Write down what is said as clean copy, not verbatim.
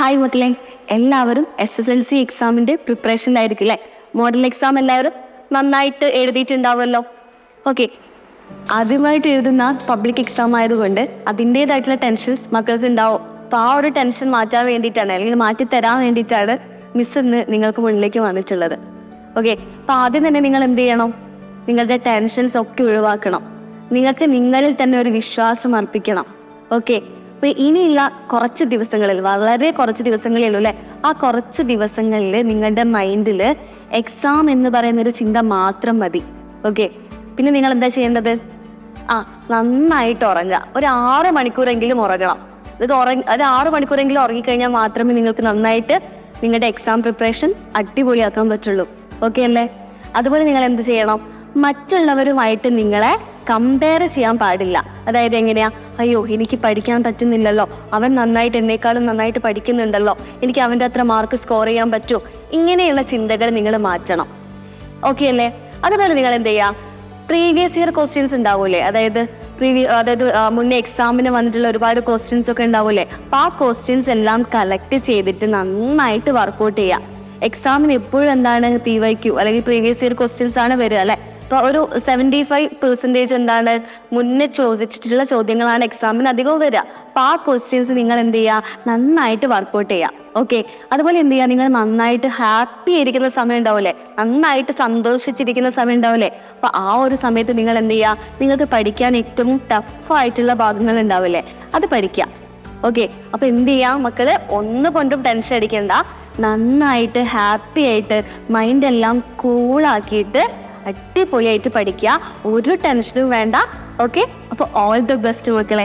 Hi മക്കളെ, എല്ലാവരും SSLC എക്സാമിൻ്റെ പ്രിപ്പറേഷനിലായിരിക്കും അല്ലേ? മോഡൽ എക്സാം എല്ലാവരും നന്നായിട്ട് എഴുതിയിട്ടുണ്ടാവുമല്ലോ. ഓക്കെ, ആദ്യമായിട്ട് എഴുതുന്ന പബ്ലിക് എക്സാം ആയതുകൊണ്ട് അതിൻ്റേതായിട്ടുള്ള ടെൻഷൻസ് മക്കൾക്ക് ഉണ്ടാവും. അപ്പോൾ ആ ഒരു ടെൻഷൻ മാറ്റാൻ വേണ്ടിയിട്ടാണ്, അല്ലെങ്കിൽ മാറ്റിത്തരാൻ വേണ്ടിയിട്ടാണ് മിസ് ഇന്ന് നിങ്ങൾക്ക് മുന്നിലേക്ക് വന്നിട്ടുള്ളത്. ഓക്കെ, അപ്പോൾ ആദ്യം തന്നെ നിങ്ങൾ എന്ത് ചെയ്യണം? നിങ്ങളുടെ ടെൻഷൻസ് ഒക്കെ ഒഴിവാക്കണം. നിങ്ങൾക്ക് നിങ്ങളിൽ തന്നെ ഒരു വിശ്വാസം അർപ്പിക്കണം. ഓക്കെ, അപ്പോൾ ഇനിയുള്ള കുറച്ച് ദിവസങ്ങളിൽ, വളരെ കുറച്ച് ദിവസങ്ങളേ ഉള്ളൂ അല്ലേ? ആ കുറച്ച് ദിവസങ്ങളിൽ നിങ്ങളുടെ മൈൻഡിൽ എക്സാം എന്ന് പറയുന്നൊരു ചിന്ത മാത്രം മതി. ഓക്കെ, പിന്നെ നിങ്ങൾ എന്താ ചെയ്യേണ്ടത്? നന്നായിട്ട് ഉറങ്ങുക. ഒരു 6 മണിക്കൂറെങ്കിലും ഉറങ്ങണം. ഒരു 6 മണിക്കൂറെങ്കിലും ഉറങ്ങിക്കഴിഞ്ഞാൽ മാത്രമേ നിങ്ങൾക്ക് നന്നായിട്ട് നിങ്ങളുടെ എക്സാം പ്രിപ്പറേഷൻ അടിപൊളിയാക്കാൻ പറ്റുള്ളൂ. ഓക്കെ അല്ലേ? അതുപോലെ നിങ്ങൾ എന്ത് ചെയ്യണം? മറ്റുള്ളവരുമായിട്ട് നിങ്ങളെ കമ്പയർ ചെയ്യാൻ പാടില്ല. അതായത് എങ്ങനെയാ? അയ്യോ, എനിക്ക് പഠിക്കാൻ പറ്റുന്നില്ലല്ലോ, അവൻ നന്നായിട്ട് എന്നേക്കാളും നന്നായിട്ട് പഠിക്കുന്നുണ്ടല്ലോ, എനിക്ക് അവൻ്റെ അത്ര മാർക്ക് സ്കോർ ചെയ്യാൻ പറ്റുമോ? ഇങ്ങനെയുള്ള ചിന്തകൾ നിങ്ങൾ മാറ്റണം. ഓക്കെ അല്ലേ? അതുപോലെ നിങ്ങൾ എന്ത് ചെയ്യുക? പ്രീവിയസ് ഇയർ ക്വസ്റ്റ്യൻസ് ഉണ്ടാവൂലേ? അതായത് മുന്നേ എക്സാമിന് വന്നിട്ടുള്ള ഒരുപാട് ക്വസ്റ്റ്യൻസ് ഒക്കെ ഉണ്ടാവൂലേ? അപ്പോൾ ആ ക്വസ്റ്റ്യൻസ് എല്ലാം കളക്ട് ചെയ്തിട്ട് നന്നായിട്ട് വർക്കൗട്ട് ചെയ്യുക. എക്സാമിന് എപ്പോഴും എന്താണ് PYQ അല്ലെങ്കിൽ പ്രീവിയസ് ഇയർ ക്വസ്റ്റ്യൻസ് ആണ് വരിക അല്ലേ? അപ്പോൾ ഒരു 75% എന്താണ് മുന്നേ ചോദിച്ചിട്ടുള്ള ചോദ്യങ്ങളാണ് എക്സാമിന് അധികവും വരിക. അപ്പോൾ ആ ക്വസ്റ്റ്യൻസ് നിങ്ങൾ എന്ത് ചെയ്യുക? നന്നായിട്ട് വർക്കൗട്ട് ചെയ്യുക. ഓക്കെ, അതുപോലെ എന്ത് ചെയ്യുക? നിങ്ങൾ നന്നായിട്ട് ഹാപ്പി ആയിരിക്കുന്ന സമയം ഉണ്ടാവില്ലേ? നന്നായിട്ട് സന്തോഷിച്ചിരിക്കുന്ന സമയം ഉണ്ടാവില്ലേ? അപ്പോൾ ആ ഒരു സമയത്ത് നിങ്ങൾ എന്ത് ചെയ്യുക? നിങ്ങൾക്ക് പഠിക്കാൻ ഏറ്റവും ടഫായിട്ടുള്ള ഭാഗങ്ങൾ ഉണ്ടാവില്ലേ? അത് പഠിക്കുക. ഓക്കെ, അപ്പോൾ എന്ത് ചെയ്യാം മക്കള്? ഒന്നുകൊണ്ടും ടെൻഷൻ അടിക്കണ്ട. നന്നായിട്ട് ഹാപ്പി ആയിട്ട് മൈൻഡെല്ലാം കൂളാക്കിയിട്ട് അടിപൊളിയായിട്ട് പഠിക്കുക. ഒരു ടെൻഷനും വേണ്ട. ഓക്കെ, അപ്പോൾ ഓൾ ദി ബെസ്റ്റ് മക്കളെ.